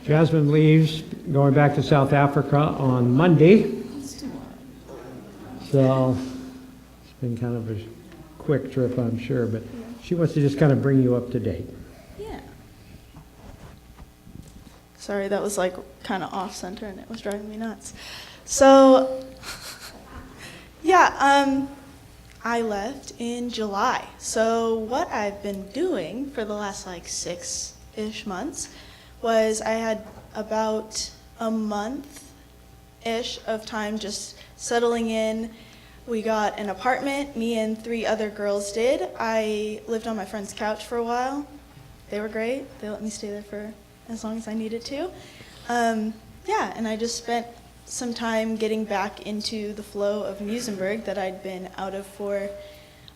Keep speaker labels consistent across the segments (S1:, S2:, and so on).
S1: Jasmine leaves, going back to South Africa on Monday. So it's been kind of a quick trip, I'm sure, but she wants to just kind of bring you up to date.
S2: Yeah. Sorry, that was like kind of off center and it was driving me nuts. So, yeah, I left in July. So what I've been doing for the last like 6-ish months was I had about a month-ish of time just settling in. We got an apartment, me and 3 other girls did. I lived on my friend's couch for a while. They were great. They let me stay there for as long as I needed to. Yeah, and I just spent some time getting back into the flow of Muizenberg that I'd been out of for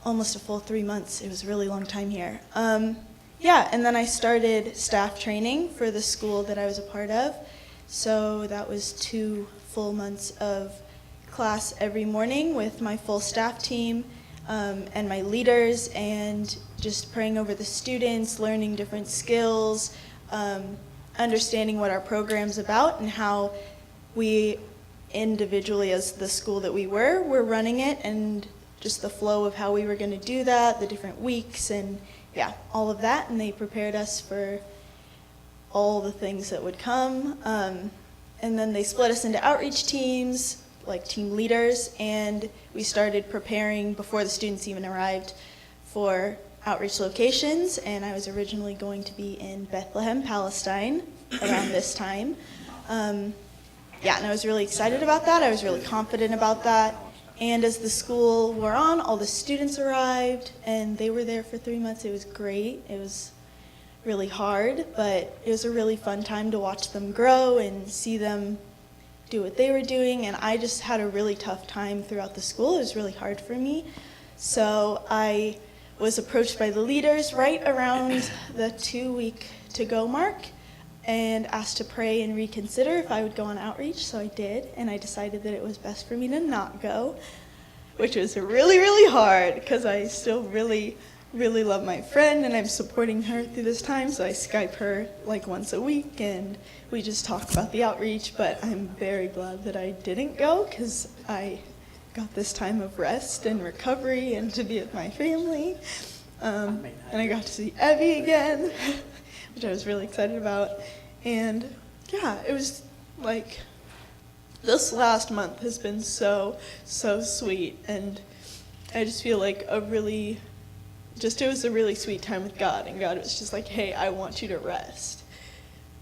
S2: almost a full 3 months. It was a really long time here. Yeah, and then I started staff training for the school that I was a part of. So that was 2 full months of class every morning with my full staff team and my leaders, and just praying over the students, learning different skills, understanding what our program's about and how we individually as the school that we were running it, and just the flow of how we were going to do that, the different weeks, and yeah, all of that. And they prepared us for all the things that would come. And then they split us into outreach teams, like team leaders, and we started preparing before the students even arrived for outreach locations. And I was originally going to be in Bethlehem, Palestine around this time. Yeah, and I was really excited about that. I was really confident about that. And as the school wore on, all the students arrived, and they were there for 3 months. It was great. It was really hard, but it was a really fun time to watch them grow and see them do what they were doing. And I just had a really tough time throughout the school. It was really hard for me. So I was approached by the leaders right around the 2-week to go mark and asked to pray and reconsider if I would go on outreach. So I did, and I decided that it was best for me to not go, which was really, really hard because I still really, really love my friend and I'm supporting her through this time. So I Skype her like once a week and we just talk about the outreach. But I'm very glad that I didn't go because I got this time of rest and recovery and to be with my family. And I got to see Evie again, which I was really excited about. And yeah, it was like, this last month has been so, so sweet. And I just feel like it was a really sweet time with God. And God was just like, hey, I want you to rest.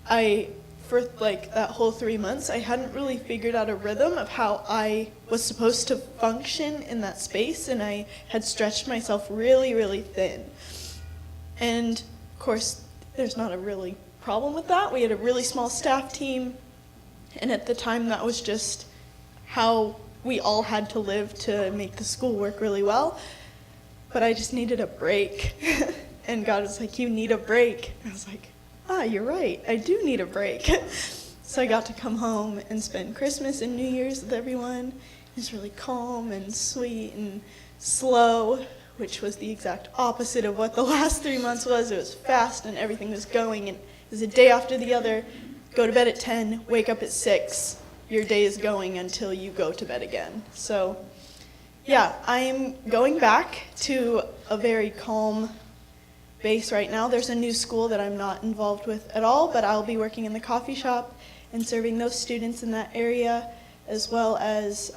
S2: For like that whole 3 months, I hadn't really figured out a rhythm of how I was supposed to function in that space. And I had stretched myself really, really thin. And of course, there's not a really problem with that. We had a really small staff team, and at the time that was just how we all had to live to make the school work really well. But I just needed a break. And God was like, you need a break. And I was like, you're right, I do need a break. So I got to come home and spend Christmas and New Year's with everyone. It was really calm and sweet and slow, which was the exact opposite of what the last 3 months was. It was fast and everything was going, and it was a day after the other. Go to bed at 10, wake up at 6. Your day is going until you go to bed again. So yeah, I'm going back to a very calm base right now. There's a new school that I'm not involved with at all, but I'll be working in the coffee shop and serving those students in that area, as well as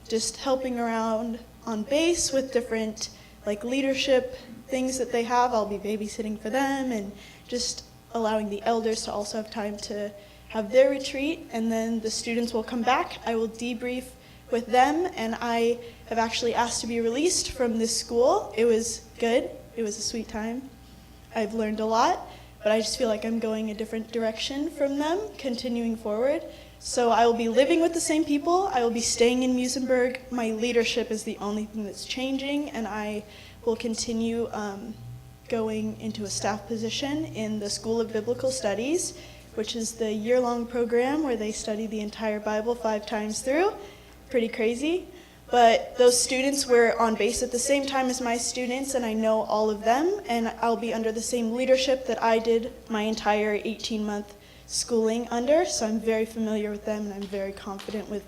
S2: just helping around on base with different like leadership things that they have. I'll be babysitting for them and just allowing the elders to also have time to have their retreat, and then the students will come back. I will debrief with them, and I have actually asked to be released from this school. It was good. It was a sweet time. I've learned a lot, but I just feel like I'm going a different direction from them, continuing forward. So I will be living with the same people. I will be staying in Muizenberg. My leadership is the only thing that's changing, and I will continue going into a staff position in the School of Biblical Studies, which is the year-long program where they study the entire Bible 5 times through. Pretty crazy. But those students were on base at the same time as my students, and I know all of them, and I'll be under the same leadership that I did my entire 18-month schooling under, so I'm very familiar with them, and I'm very confident with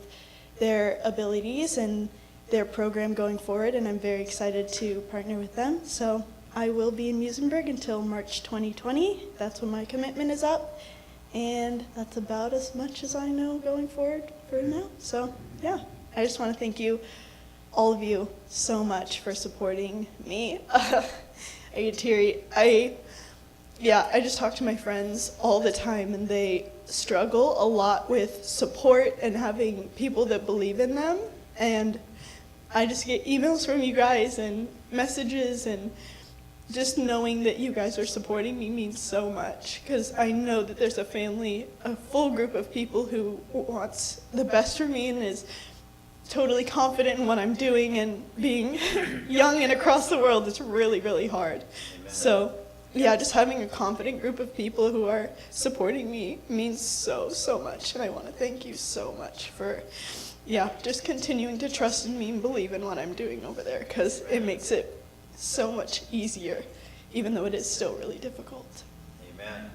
S2: their abilities and their program going forward, and I'm very excited to partner with them. So I will be in Musenberg until March 2020. That's when my commitment is up, and that's about as much as I know going forward for now. So yeah, I just want to thank you, all of you, so much for supporting me. I get teary. I just talk to my friends all the time, and they struggle a lot with support and having people that believe in them. And I just get emails from you guys and messages, and just knowing that you guys are supporting me means so much, because I know that there's a family, a full group of people who wants the best for me and is totally confident in what I'm doing, and being young and across the world is really, really hard. So yeah, just having a confident group of people who are supporting me means so, so much. And I want to thank you so much for, just continuing to trust in me and believe in what I'm doing over there, because it makes it so much easier, even though it is still really difficult.
S3: Amen.